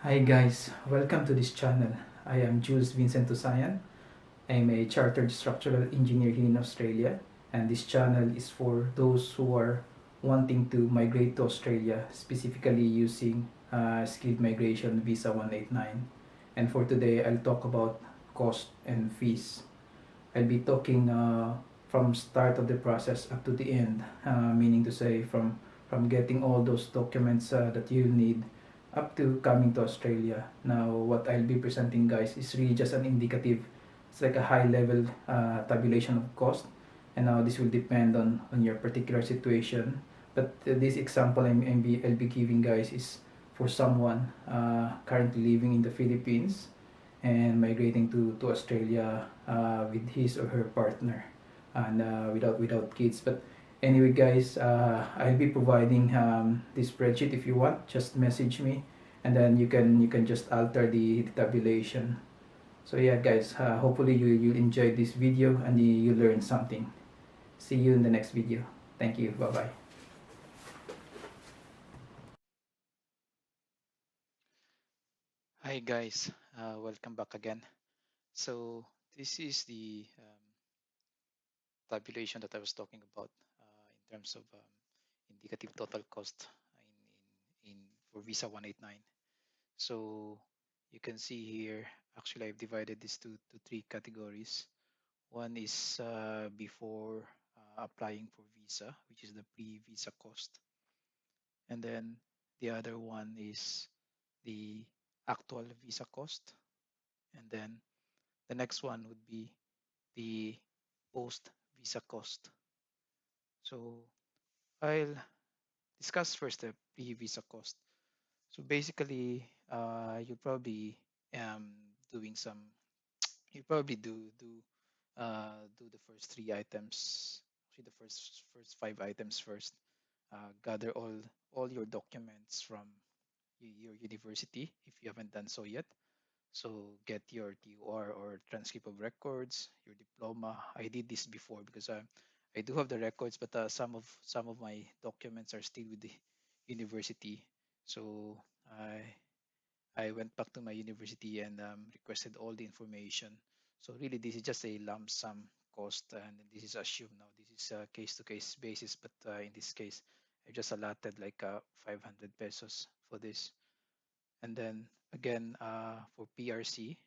Hi guys, welcome to this channel. I am Jules Vincent Tusayan. I am a chartered structural engineer here in Australia, and this channel is for those who are wanting to migrate to Australia, specifically using skilled migration visa 189. And for today, I'll talk about cost and fees. I'll be talking from start of the process up to the end, meaning to say from getting all those documents that you'll need up to coming to Australia. Now, what I'll be presenting, guys, is really just an indicative. It's like a high level tabulation of cost, and now this will depend on your particular situation. But this example I'll be giving, guys, is for someone currently living in the Philippines and migrating to Australia with his or her partner and without kids. But anyway, guys, I'll be providing this spreadsheet. If you want, just message me, and then you can just alter the tabulation. So yeah, guys, hopefully you enjoyed this video and you learned something. See you in the next video. Thank you. Bye bye. Hi guys, welcome back again. So this is the tabulation that I was talking about in terms of indicative total cost in for Visa 189. So you can see here, actually I've divided this to three categories. One is before applying for visa, which is the pre-visa cost, and then the other one is the actual visa cost, and then the next one would be the post visa cost. So I'll discuss first the pre visa cost. So basically, you probably um doing some you probably do the first three items, actually the first five items first. Gather all your documents from your university if you haven't done so yet. So get your TUR or transcript of records, your diploma. I did this before because I do have the records, but some of my documents are still with the university. So I went back to my university and requested all the information. So really, this is just a lump sum cost, and this is assumed now. This is a case-to-case basis, but in this case, I just allotted like 500 pesos for this. And then again, for PRC,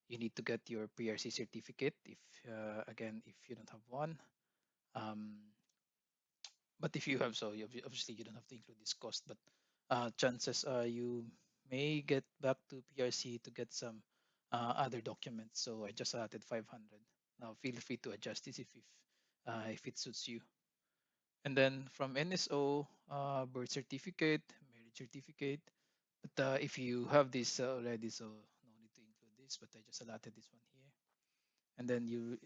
you need to get your PRC certificate if again if you don't have one. Um, but if you have, so obviously you don't have to include this cost. But chances are you may get back to PRC to get some other documents. So I just allotted 500. Now feel free to adjust this if it suits you. And then from NSO, birth certificate, marriage certificate. But if you have this already, so no need to include this. But I just allotted this one here. And then you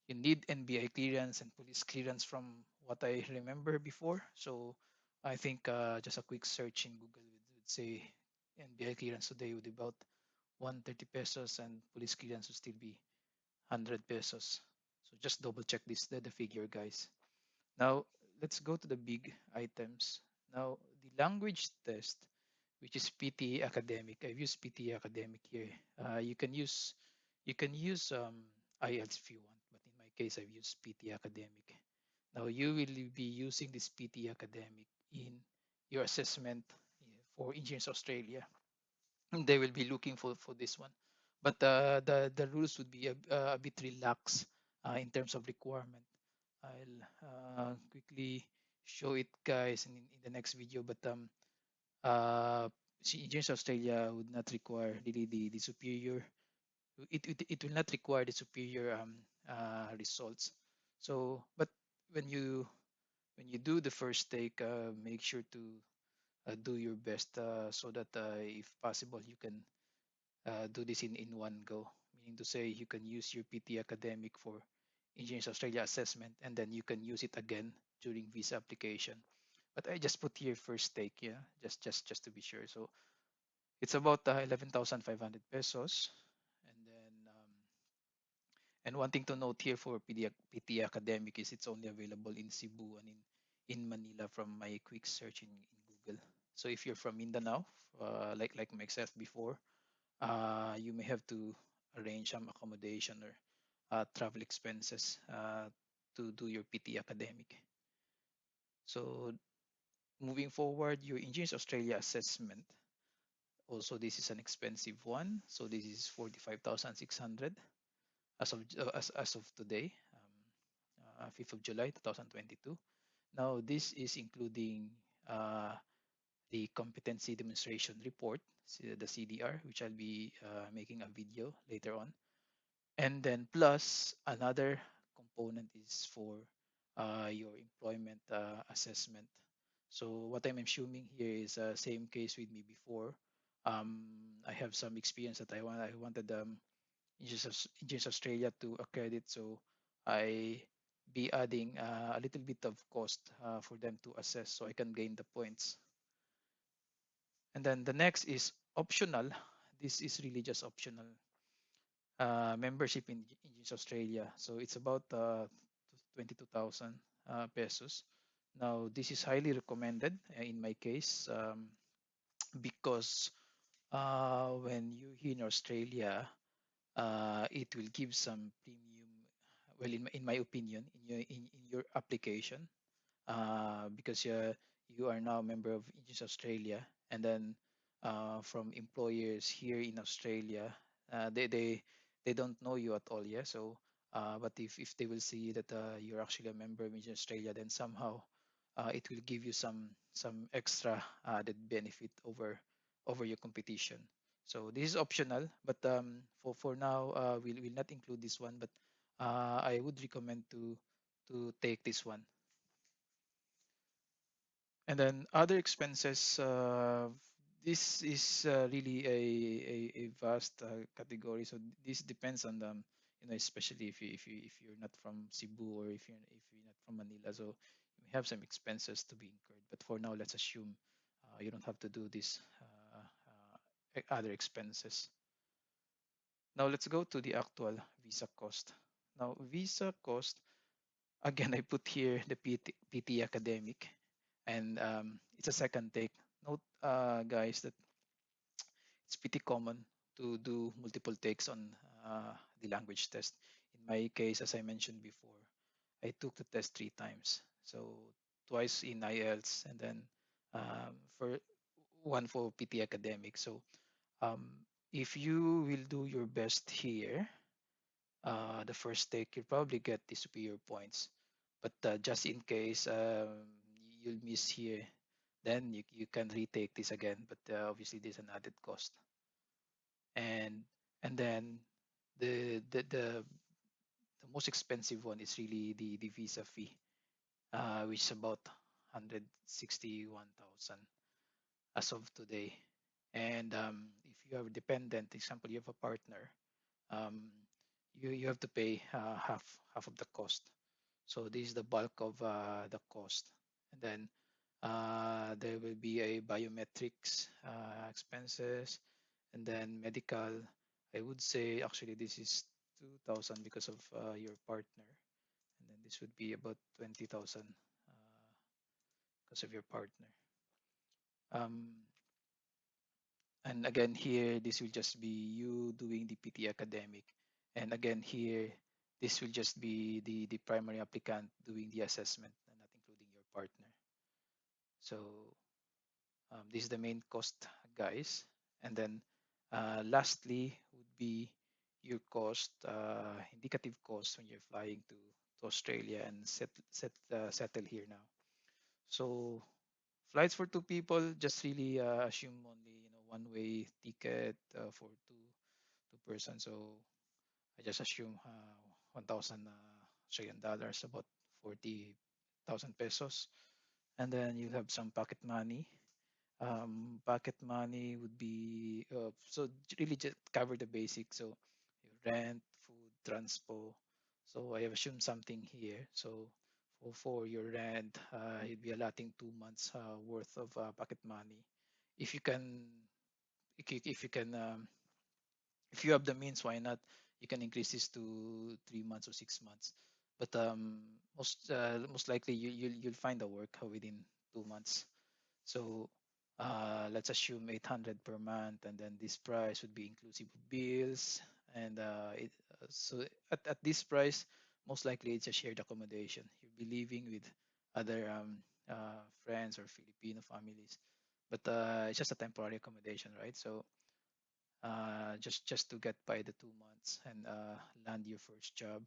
need NBI clearance and police clearance from what I remember before. So I think just a quick search in Google would say NBI clearance today would be about 130 pesos and police clearance would still be 100 pesos. So just double check the figure, guys. Now let's go to the big items. Now the language test, which is PTE academic. I've used PTE academic here. You can use IELTS if you want, but in my case I've used PTE academic. Now you will be using this PTE academic in your assessment for Engineers Australia. They will be looking for this one, but the rules would be a bit relaxed in terms of requirement. I'll quickly show it, guys, in the next video. But uh, see, Engineers Australia would not require really the superior. It will not require the superior results. So, but when you do the first take, make sure to do your best so that if possible you can do this in one go. Meaning to say you can use your PT academic for Engineers Australia assessment and then you can use it again during visa application. But I just put here first take, yeah, just to be sure. So it's about 11,500 pesos, and then and one thing to note here for PT academic is it's only available in Cebu and in Manila from my quick search in Google. So if you're from Mindanao, like myself before, you may have to arrange some accommodation or travel expenses to do your PT academic. So moving forward, your Engineers Australia assessment. Also, this is an expensive one. So this is 45,600 as of today, 5th of July 2022. Now this is including the competency demonstration report, the CDR, which I'll be making a video later on. And then plus another component is for your employment assessment. So what I'm assuming here is same case with me before. I have some experience that I wanted Engineers Australia to accredit, so I be adding a little bit of cost for them to assess, so I can gain the points. And then the next is optional. This is really just optional membership in Engineers Australia. So it's about 22,000 pesos. Now, this is highly recommended in my case because when you're here in Australia, it will give some premium. Well, in my opinion, in your application, because you are now a member of Aegis Australia, and then from employers here in Australia, they don't know you at all, yeah. So, but if they will see that you're actually a member of Aegis Australia, then somehow it will give you some extra added benefit over your competition. So this is optional, but for now, we'll not include this one, but I would recommend to take this one. And then other expenses, this is really a vast category. So this depends on them, especially if you're not from Cebu or if you're not from Manila. So you may have some expenses to be incurred. But for now, let's assume you don't have to do this other expenses. Now let's go to the actual visa cost. Now visa cost, again, I put here the PT academic, and it's a second take. Note, guys, that it's pretty common to do multiple takes on the language test. In my case, as I mentioned before, I took the test 3 times. So twice in IELTS, and then for one for PT academic. So if you will do your best here, the first take, you'll probably get the superior points. But just in case you'll miss here, then you can retake this again. But obviously, there's an added cost. And then the the the, the most expensive one is really the visa fee, which is about 161,000 as of today. And if you have a dependent, example, you have a partner, um, you have to pay half of the cost. So this is the bulk of the cost. And then there will be a biometrics expenses, and then medical. I would say actually this is 2,000 because of your partner, and then this would be about 20,000 because of your partner. Um, and again here, this will just be you doing the PT academic, and again here, this will just be the primary applicant doing the assessment, and not including your partner. So this is the main cost, guys. And then lastly would be your cost, indicative cost when you're flying to Australia and settle here now. So flights for two people, just really assume only one way ticket for two persons. So I just assume 1,000 Australian dollars, about 40,000 pesos, and then you have some pocket money. Pocket money would be so really just cover the basics. So your rent, food, transpo. So I have assumed something here. So for your rent, you'd be allotting 2 months worth of pocket money. If you can, if you can, if you have the means, why not? You can increase this to 3 months or 6 months. But most likely you'll find a work within 2 months. So let's assume 800 per month, and then this price would be inclusive of bills. And so at this price, most likely it's a shared accommodation. You'll be living with other friends or Filipino families, but it's just a temporary accommodation, right? So just to get by the 2 months and land your first job.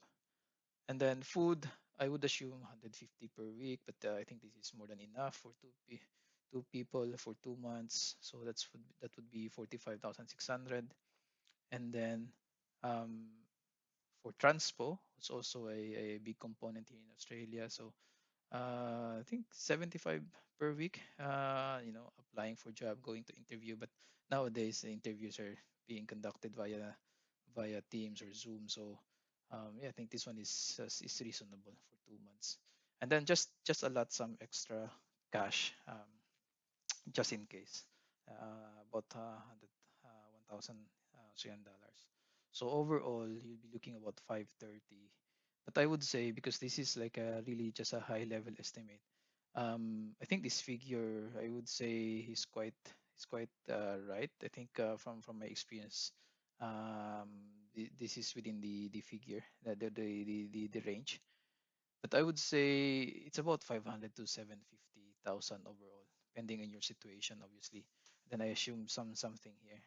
And then food, I would assume 150 per week, but I think this is more than enough for two people for 2 months. So that would be 45,600. And then um, for transpo, it's also a big component here in Australia. So I think 75 per week. Applying for job, going to interview, but nowadays the interviews are being conducted via Teams or Zoom. So yeah, I think this one is reasonable for 2 months, and then just allot some extra cash, just in case, about 1,000 Australian dollars. So overall, you'll be looking about 530. But I would say, because this is like a really just a high level estimate, I think this figure, I would say, is quite right. I think from my experience, this is within the figure, the range. But I would say it's about 500 to 750,000 overall, depending on your situation, obviously. Then I assume something here.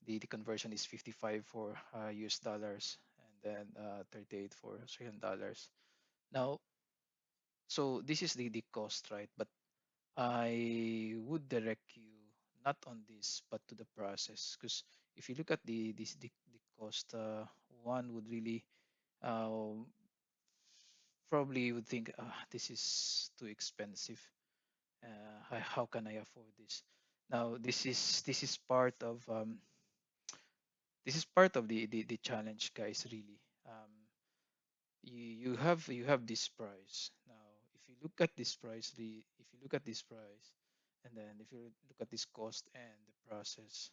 The conversion is 55 for US dollars, and then 38 for Australian dollars. Now, so this is the cost, right? But I would direct you not on this, but to the process, because if you look at the cost, one would really uh, probably would think, this is too expensive. How can I afford this? Now, this is part of the challenge, guys. Really, you have this price. Now, if you look at this price, if you look at this price, and then if you look at this cost and the process,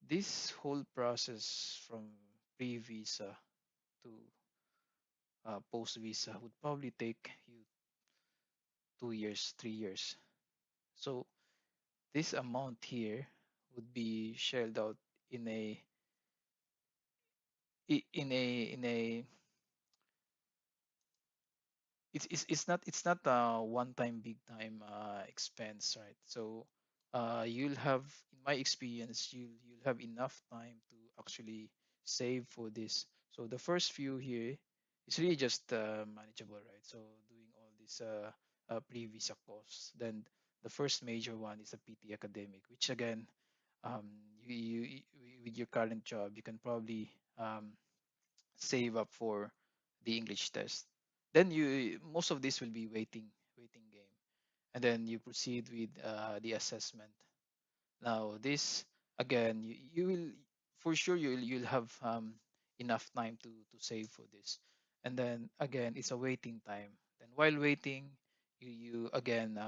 this whole process from pre-visa to post-visa would probably take you 2 years, 3 years. So this amount here would be shelled out in a in a it's not a one time big time expense, right? So you'll have, in my experience, you'll have enough time to actually save for this. So the first few here is really just manageable, right? So doing all these pre-visa costs. Then the first major one is a PT academic, which again, with your current job, you can probably save up for the English test. Then you most of this will be waiting game, and then you proceed with the assessment. Now this, again, you will, for sure, you'll have enough time to save for this, and then again it's a waiting time. Then while waiting, you again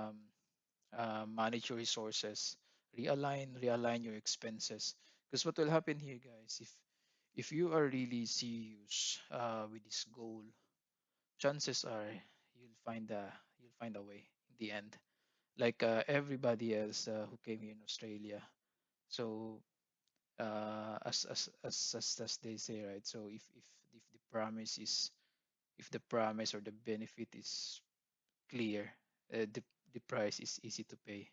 manage your resources, realign your expenses. Because what will happen here, guys, if you are really serious with this goal, chances are you'll find a way in the end, like everybody else who came here in Australia. So as they say, right? So if the promise is, if the promise or the benefit is clear, the price is easy to pay.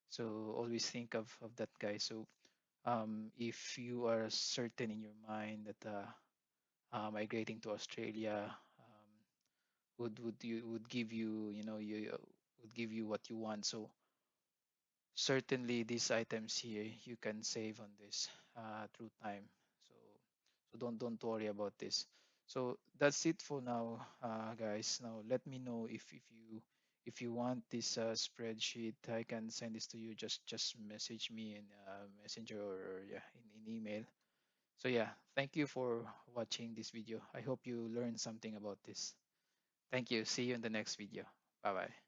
So always think of that, guy. So if you are certain in your mind that migrating to Australia would give you, would give you what you want. So certainly these items here you can save on this through time. So don't worry about this. So that's it for now, guys. Now let me know if you want this spreadsheet. I can send this to you. Just message me in messenger, or yeah, in email. So yeah, thank you for watching this video. I hope you learned something about this. Thank you. See you in the next video. Bye bye.